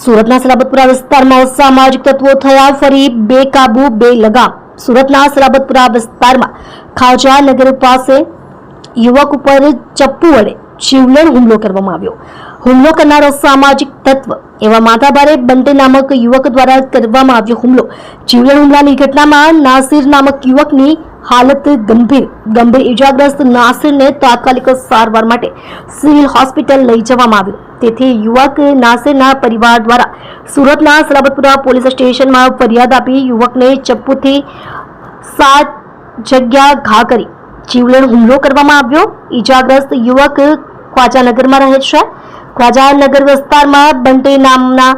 સુરતના સલાબતપુરા વિસ્તારમાં અસામાજિક તત્વો થયા ફરી બેકાબુ બેલગામ। સુરતના સલાબતપુરા વિસ્તારમાં ખાજા નગર પાસે યુવક ઉપર ચપ્પુ વડે જીવલેણ હુમલો કરવામાં આવ્યો। હુમલો કરનાર અસામાજિક તત્વ એવા માથાભારે બંટી નામક યુવક દ્વારા કરવામાં આવ્યો હુમલો। જીવલેણ હુમલાની ઘટનામાં નાસિર નામક યુવકની हालत गंभीर इजाग्रस्त नासिर ने तात्कालिक सारवार माटे सिविल हॉस्पिटल लई जवामां आव्यो। तेथी युवक नासिरना परिवार द्वारा सूरतना सलाबतपुरा पोलीस स्टेशन में फरियाद आपी युवकने चप्पूथी 7 जग्या घा करी जीवलेण हुमलो करवामां आव्यो। इजाग्रस्त युवक ख्वाजानगर में रहे छे। ख्वाजानगर विस्तारमां बंटी नामना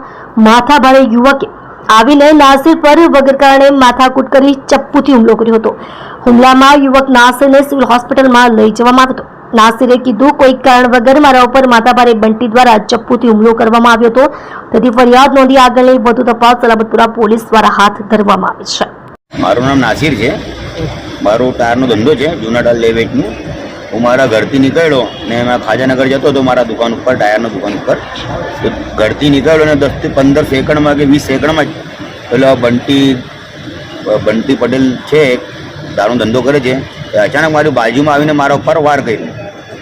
माथाभारे युवके आवीने नासिर पर वगर कारणे माथाकूट करी चप्पूथी हुमलो कर्यो हतो। हुमलामां युवक नासिरने सिविल हॉस्पिटल में लई जवामां આવ્યો હતો। नासिरे कीधुं कोई कारण वगर मारा उपर माथाभारे बंटी द्वारा चप्पूथी हुमलो करवामां આવ્યો હતો। તેથી ફરિયાદ નોંધી આગળની વધુ તપાસ સલાબતપુરા પોલીસ દ્વારા હાથ ધરવામાં આવી છે। મારું નામ નાસિર છે। મારો ટાયરનો ધંધો છે, જૂનાડાલ લેવેટનું। હું મારા ઘરથી નીકળ્યો ને મેં ખાજાનગર જતો હતો મારા દુકાન ઉપર, ટાયરનો દુકાન ઉપર। તો ઘરથી નીકળ્યો ને 10 થી 15 સેકન્ડમાં કે 20 સેકન્ડમાં જ પેલો બંટી પટેલ છે, દારૂનો ધંધો કરે છે, એ અચાનક મારી બાજુમાં આવીને મારા ઉપર વાર કર્યો,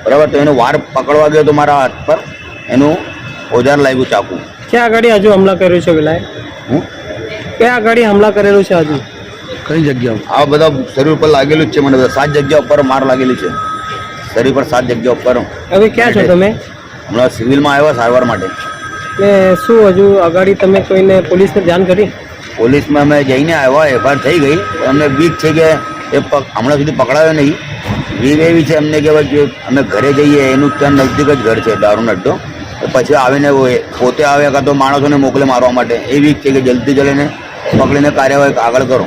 બરાબર। તો એનો વાર પકડવા ગયો તો મારા હાથ પર એનું ઓજાર લાગ્યું, ચાકુ। ક્યાં આગળ હજુ હમલા કર્યો છે પેલાએ? હું ક્યાં આગળ હમલા કરેલું છે હજુ? કઈ જગ્યા? આ બધા શરીર ઉપર લાગેલું જ છે, મને 7 જગ્યા ઉપર માર લાગેલી છે, શરીર પર 7 જગ્યા ઉપર। હવે ક્યાં છો તમે? હમણાં સિવિલમાં આવ્યા સારવાર માટે। ને શું હજુ આગળ તમે કોઈને પોલીસને જાણ કરી? પોલીસમાં અમે જઈને આવ્યા, એફઆઈઆર થઈ ગઈ। અમને બીક છે કે એ હમણાં સુધી પકડાયો નહીં। બીક એવી છે અમને કે ભાઈ અમે ઘરે જઈએ, એનું ત્યાં નજદીક જ ઘર છે દારૂનો અડ્ડો, પછી આવીને પોતે આવે કાં તો માણસોને મોકલે મારવા માટે। એ બીક છે કે જલ્દી જલ્દીને પકડીને કાર્યવાહી આગળ કરો।